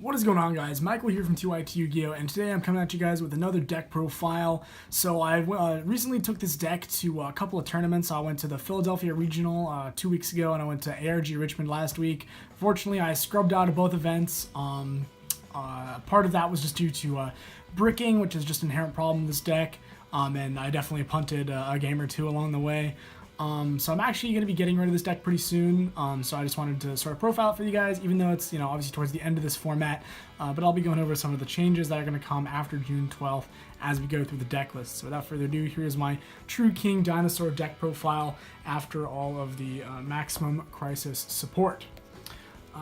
What is going on, guys? Michael here from TYT YuGiOh, and today I'm coming at you guys with another deck profile. So I recently took this deck to a couple of tournaments. I went to the Philadelphia Regional 2 weeks ago, and I went to ARG Richmond last week. Fortunately, I scrubbed out of both events. Part of that was just due to bricking, which is just an inherent problem in this deck, and I definitely punted a game or two along the way. So I'm actually going to be getting rid of this deck pretty soon, so I just wanted to sort of profile it for you guys, even though it's, obviously towards the end of this format, but I'll be going over some of the changes that are going to come after June 12th as we go through the deck list. So without further ado, here's my True King Dinosaur deck profile after all of the Maximum Crisis support.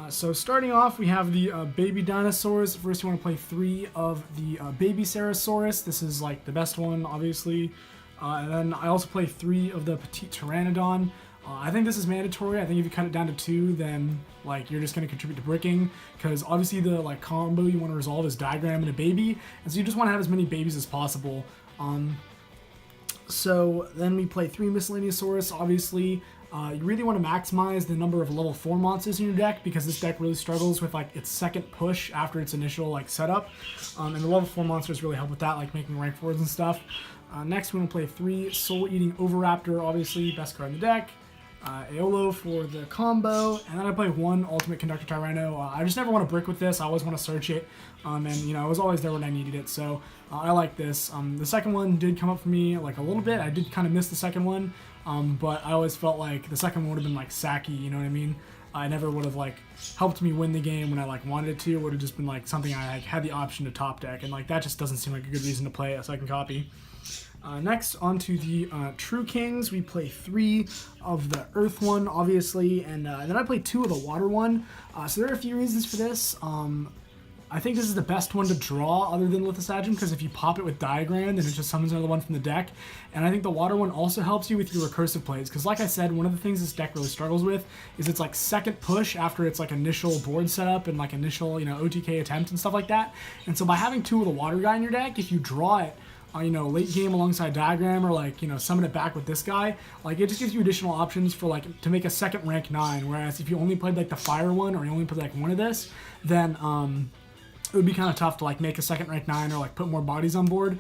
So starting off, we have the baby dinosaurs. First, you want to play 3 of the baby Ceratosaurus. This is like the best one, obviously. And then I also play 3 of the Petite Pteranodon. I think this is mandatory. I think if you cut it down to 2, then like you're just going to contribute to bricking, because obviously the combo you want to resolve is Diagram and a baby, and so you just want to have as many babies as possible. So then we play 3 Miscellaneousaurus. Obviously, you really want to maximize the number of level 4 monsters in your deck, because this deck really struggles with like its second push after its initial setup, and the level 4 monsters really help with that, like making rank 4s and stuff. Next, we're going to play 3 Soul-Eating Oviraptor, obviously, best card in the deck. Aeolo for the combo, and then I play 1 Ultimate Conductor Tyranno. I just never want to brick with this. I always want to search it, and it was always there when I needed it, so I like this. The second one did come up for me like a little bit. I did kind of miss the second one, but I always felt like the second one would have been like sacky, you know what I mean? I never would have helped me win the game when I wanted it to. It would have just been something I had the option to top deck, and that just doesn't seem like a good reason to play a second copy. Next, onto the True Kings. We play 3 of the Earth one, obviously, and then I play 2 of the Water one. So there are a few reasons for this. I think this is the best one to draw other than Lithosagem, because if you pop it with Diagram, then it just summons another one from the deck. And I think the Water one also helps you with your recursive plays, because like I said, one of the things this deck really struggles with is its second push after its initial board setup and initial OTK attempt and stuff like that. And so by having 2 of the Water guy in your deck, if you draw it late game alongside Diagram, or summon it back with this guy, it just gives you additional options for to make a second rank 9. Whereas if you only played the Fire one, or you only played one of this, then it would be kind of tough to make a second rank 9 or put more bodies on board.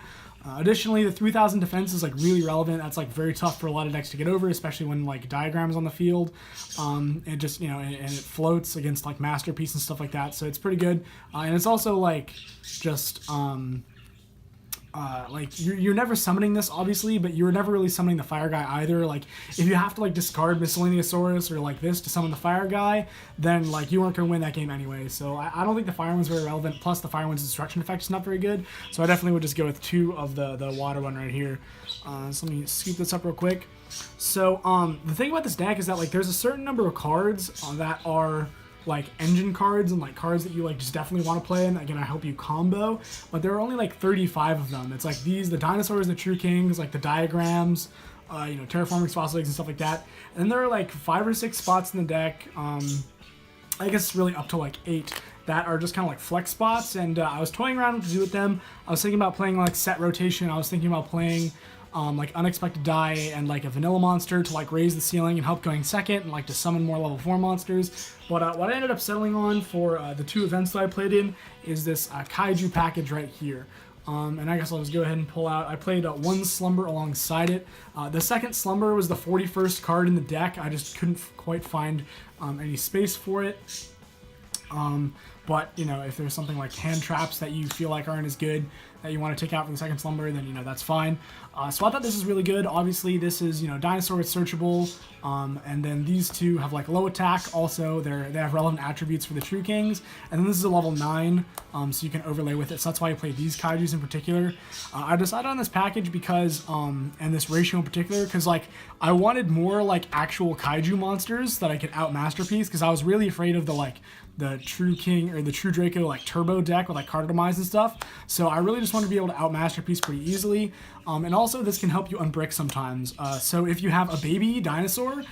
Additionally, the 3000 defense is really relevant. That's very tough for a lot of decks to get over, especially when Diagram is on the field. It just and it floats against Masterpiece and stuff like that, so it's pretty good. And it's also just you're never summoning this, obviously, but you're never really summoning the Fire guy either. If you have to discard Miscellaneousaurus or this to summon the Fire guy, then you aren't going to win that game anyway. So I don't think the Fire one's very relevant. Plus the Fire one's destruction effect is not very good. So I definitely would just go with 2 of the Water one right here. So let me scoop this up real quick. So the thing about this deck is that there's a certain number of cards that are engine cards and cards that you just definitely want to play and gonna help you combo, but there are only 35 of them. It's the dinosaurs, the True Kings, the diagrams, terraforming fossil eggs and stuff like that. And then there are 5 or 6 spots in the deck, I guess really up to 8, that are just kind of flex spots, and I was toying around what to do with them. I was thinking about playing set rotation. I was thinking about playing Unexpected Die and a vanilla monster to raise the ceiling and help going second, and to summon more level 4 monsters. But what I ended up settling on for the 2 events that I played in is this Kaiju package right here. And I guess I'll just go ahead and pull out. I played 1 Slumber alongside it. The second Slumber was the 41st card in the deck. I just couldn't quite find any space for it. But if there's something like hand traps that you feel aren't as good, that you want to take out for the second Slumber, then that's fine. So I thought this is really good. Obviously, this is Dinosaur is searchable, and then these 2 have low attack. Also, they have relevant attributes for the True Kings, and then this is a level 9, so you can overlay with it. So that's why I played these Kaijus in particular. I decided on this package because, and this ratio in particular, because I wanted more actual Kaiju monsters that I could out Masterpiece, because I was really afraid of the True King or the True Draco turbo deck with card demise and stuff. So I really just want to be able to out Masterpiece pretty easily. And also this can help you unbrick sometimes. So if you have a baby dinosaur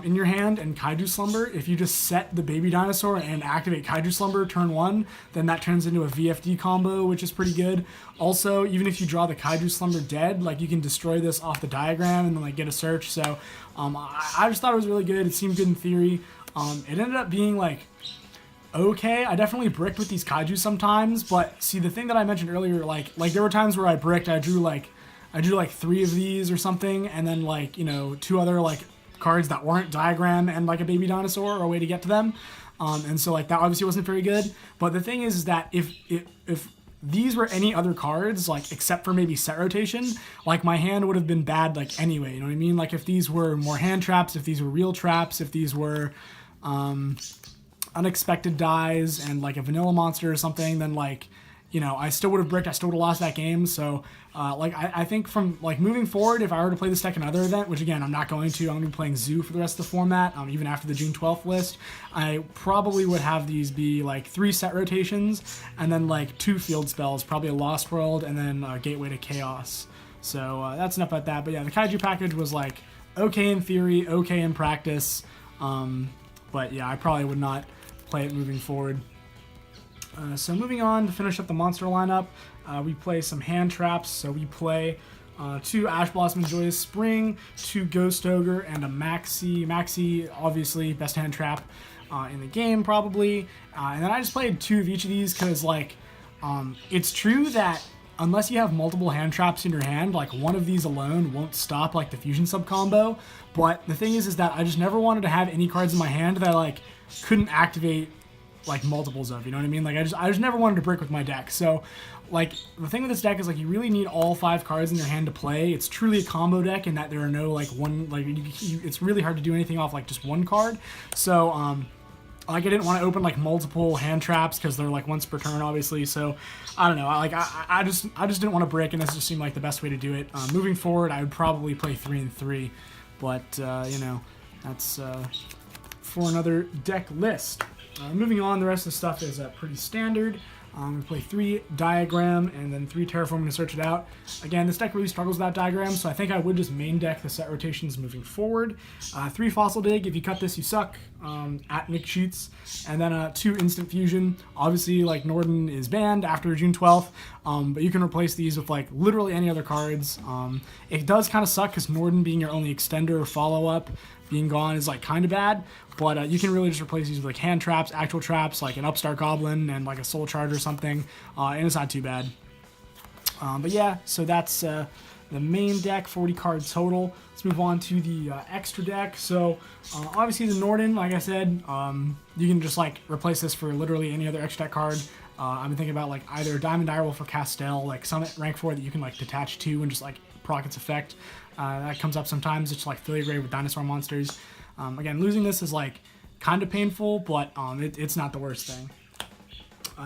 in your hand and Kaiju Slumber, if you just set the baby dinosaur and activate Kaiju Slumber turn 1, then that turns into a VFD combo, which is pretty good. Also, even if you draw the Kaiju Slumber dead, you can destroy this off the Diagram and then get a search. So I just thought it was really good. It seemed good in theory. It ended up being okay. I definitely bricked with these Kaiju sometimes, but see, the thing that I mentioned earlier, like there were times where I bricked, I drew like 3 of these or something, and then like, you know, 2 other like cards that weren't Diagram and like a baby dinosaur or a way to get to them. And so like that obviously wasn't very good. But the thing is that if these were any other cards, like except for maybe set rotation, like my hand would have been bad like anyway, you know what I mean? Like if these were more hand traps, if these were real traps, if these were unexpected dies and like a vanilla monster or something, then like, you know, I still would have bricked, I still would have lost that game. So like I think from like moving forward, if I were to play this deck in another event, which again I'm not going to, I'm going to be playing Zoo for the rest of the format, even after the June 12th list, I probably would have these be like 3 set rotations and then like 2 field spells, probably a Lost World and then Gateway to Chaos. So that's enough about that. But yeah, the Kaiju package was like okay in theory, okay in practice, but yeah, I probably would not play it moving forward. So moving on to finish up the monster lineup, we play some hand traps. So we play 2 Ash Blossom and Joyous Spring, 2 Ghost Ogre, and a Maxi. Maxi, obviously, best hand trap in the game, probably. And then I just played 2 of each of these because, like, it's true that unless you have multiple hand traps in your hand, like, one of these alone won't stop, like, the Fusion Sub combo. But the thing is that I just never wanted to have any cards in my hand that, like, couldn't activate like multiples of, you know what I mean? Like I just never wanted to brick with my deck. So like the thing with this deck is like you really need all 5 cards in your hand to play. It's truly a combo deck in that there are no like one, like it's really hard to do anything off like just one card. So like I didn't want to open like multiple hand traps because they're like once per turn obviously. So I don't know, I just didn't want to brick, and this just seemed like the best way to do it. Moving forward I would probably play 3 and 3, but you know, that's for another deck list. Moving on, the rest of the stuff is pretty standard. We play 3 Diagram and then 3 Terraforming to search it out. Again, this deck really struggles without diagrams, so I think I would just main deck the set rotations moving forward. 3 Fossil Dig, if you cut this, you suck, at Nick Sheets. And then 2 Instant Fusion. Obviously, like, Norden is banned after June 12th, but you can replace these with, like, literally any other cards. It does kind of suck because Norden being your only extender or follow-up being gone is like kind of bad, but you can really just replace these with like hand traps, actual traps, like an Upstart Goblin and like a Soul Charge or something, and it's not too bad. But yeah, so that's the main deck, 40 cards total. Let's move on to the extra deck. So obviously the Norden, like I said, you can just like replace this for literally any other extra deck card. I've been thinking about like either Diamond Direwolf for Castell, like Summit rank 4 that you can like detach to and just like proc its effect. That comes up sometimes. It's like Filigree with Dinosaur monsters. Again, losing this is like kind of painful, but it's not the worst thing.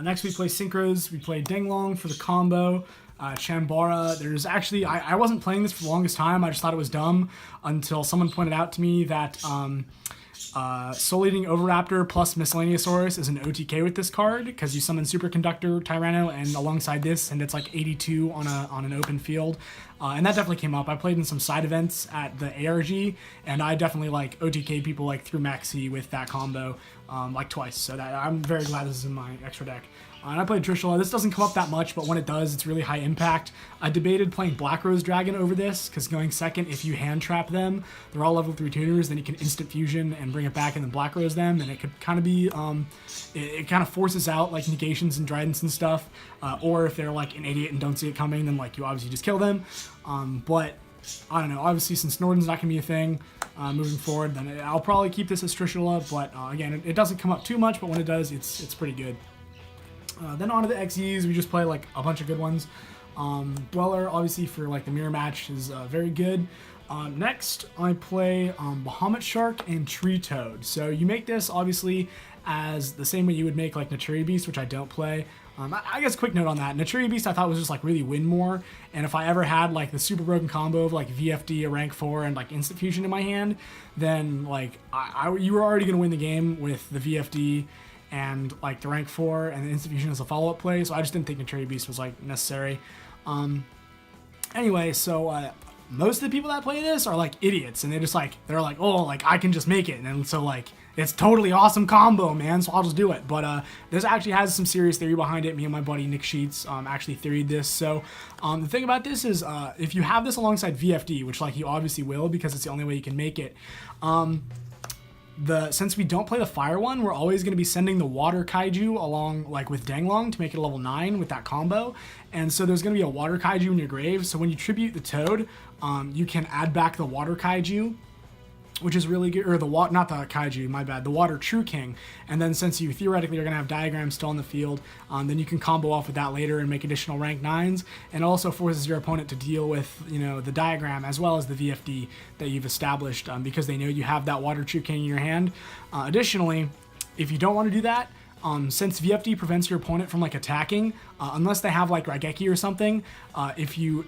Next we play Synchros. We play Denglong for the combo. Chambara. There's actually, I wasn't playing this for the longest time. I just thought it was dumb until someone pointed out to me that Soul Eating Oviraptor plus Miscellaneousaurus is an OTK with this card because you summon Superconductor Tyranno and alongside this, and it's like 82 on an open field. And that definitely came up. I played in some side events at the ARG, and I definitely like OTK people like through Maxi with that combo like twice. So that I'm very glad this is in my extra deck. And I played Trishula. This doesn't come up that much, but when it does, it's really high impact. I debated playing Black Rose Dragon over this, because going second, if you hand trap them, they're all level 3 tuners, then you can instant fusion and bring it back and then Black Rose them, and it could kind of be, it kind of forces out like negations and Tridents and stuff, or if they're like an idiot and don't see it coming, then like you obviously just kill them. But I don't know, obviously since Norden's not going to be a thing moving forward, then I'll probably keep this as Trishula, but again, it doesn't come up too much, but when it does, it's pretty good. Then on to the XEs, we just play like a bunch of good ones. Dweller, obviously for like the mirror match, is very good. Next, I play Bahamut Shark and Tree Toad. So you make this obviously as the same way you would make like Naturi Beast, which I don't play. I guess quick note on that, Naturi Beast I thought was just like really win more, and if I ever had like the super broken combo of like VFD, a rank 4, and like instant fusion in my hand, then like you were already going to win the game with the VFD and like the rank 4 and the instant fusion as a follow-up play, so I just didn't think Naturi Beast was like necessary. Anyway, so most of the people that play this are like idiots, and they're like, oh, like I can just make it, and so like it's totally awesome combo, man, so I'll just do it. But this actually has some serious theory behind it. Me and my buddy Nick Sheets actually theoried this. So the thing about this is if you have this alongside VFD, which like you obviously will because it's the only way you can make it, since we don't play the fire one, we're always going to be sending the water kaiju along like with Danglong to make it a level 9 with that combo. And so there's going to be a water kaiju in your grave. So when you tribute the toad, you can add back the water kaiju, which is really good, or not the kaiju, my bad, the water True King. And then since you theoretically are going to have diagrams still in the field, then you can combo off with that later and make additional rank 9s. And it also forces your opponent to deal with, you know, the diagram as well as the VFD that you've established, because they know you have that water True King in your hand. Additionally, if you don't want to do that, since VFD prevents your opponent from like attacking, unless they have like Raigeki or something, if you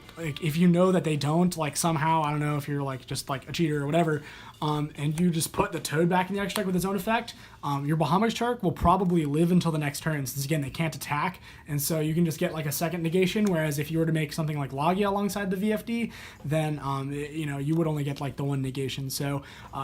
know that they don't, like somehow, I don't know if you're like just like a cheater or whatever, and you just put the toad back in the extra deck with its own effect, your Bahamut Shark will probably live until the next turn, since again they can't attack, and so you can just get like a second negation. Whereas if you were to make something like Logia alongside the VFD, then you know, you would only get like the one negation. So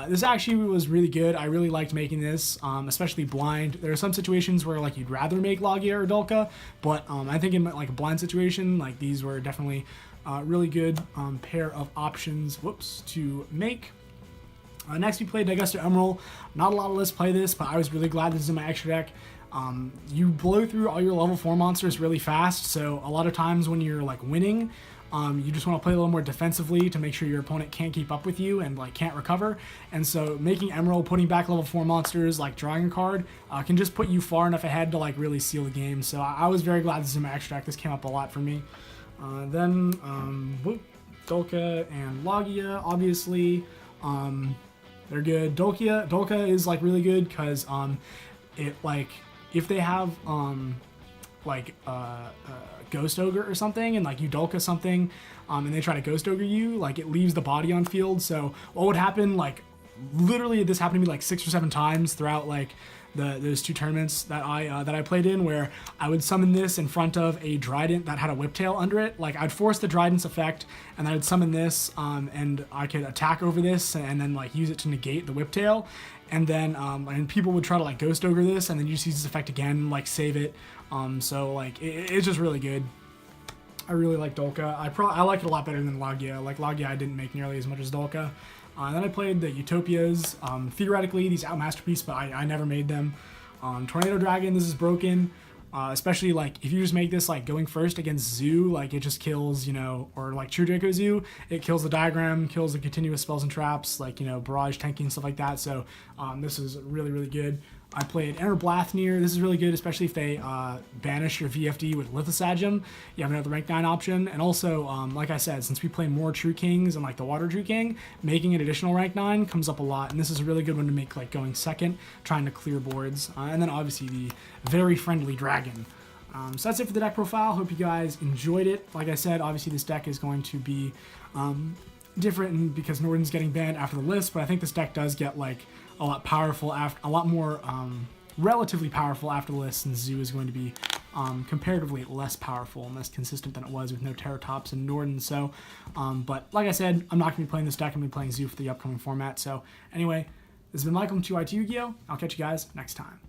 this actually was really good. I really liked making this, especially blind. There are some situations where like you'd rather make Logia or Dolka, but I think in like a blind situation, like these were definitely really good pair of options to make. Next we played Daigusto Emerald. Not a lot of lists play this, but I was really glad this is in my extra deck. You blow through all your level 4 monsters really fast, so a lot of times when you're like winning, you just want to play a little more defensively to make sure your opponent can't keep up with you and like can't recover. And so making Emerald, putting back level 4 monsters, like drawing a card, can just put you far enough ahead to like really seal the game. So I was very glad this is in my extra deck. This came up a lot for me. Then Dolka and Logia, obviously. They're good. Dolka is like really good because it like if they have Ghost Ogre or something, and like you Dolka something, and they try to Ghost Ogre you, like it leaves the body on field. So what would happen, like literally this happened to me like 6 or 7 times throughout like those 2 tournaments that I played in, where I would summon this in front of a Drident that had a Whiptail under it. Like I'd force the Drident's effect, and I would summon this, and I could attack over this, and then like use it to negate the Whiptail, and then and people would try to like Ghost Ogre this, and then you just use this effect again, like save it. So like it's just really good. I really like Dolka. I like it a lot better than Logia. Like Logia, I didn't make nearly as much as Dolka. And then I played the Utopias. Theoretically, these out masterpiece, but I never made them. Tornado Dragon, this is broken. Especially like if you just make this like going first against Zoo, like it just kills, you know, or like True Draco Zoo, it kills the diagram, kills the continuous spells and traps, like, you know, barrage tanking, stuff like that. So this is really, really good. I played Enter Blathnir. This is really good, especially if they banish your VFD with Lithosagem. You have another rank 9 option. And also, like I said, since we play more True Kings and like the Water True King, making an additional rank 9 comes up a lot. And this is a really good one to make like going second, trying to clear boards. And then obviously the very friendly Dragon. So that's it for the deck profile. Hope you guys enjoyed it. Like I said, obviously this deck is going to be different because Norden's getting banned after the list, but I think this deck does get like a lot powerful after, a lot more relatively powerful after the list, and Zoo is going to be comparatively less powerful and less consistent than it was with no Terratops and Norden. So, but like I said, I'm not going to be playing this deck. I'm going to be playing Zoo for the upcoming format. So anyway, this has been Michael from TYT YuGiOh. I'll catch you guys next time.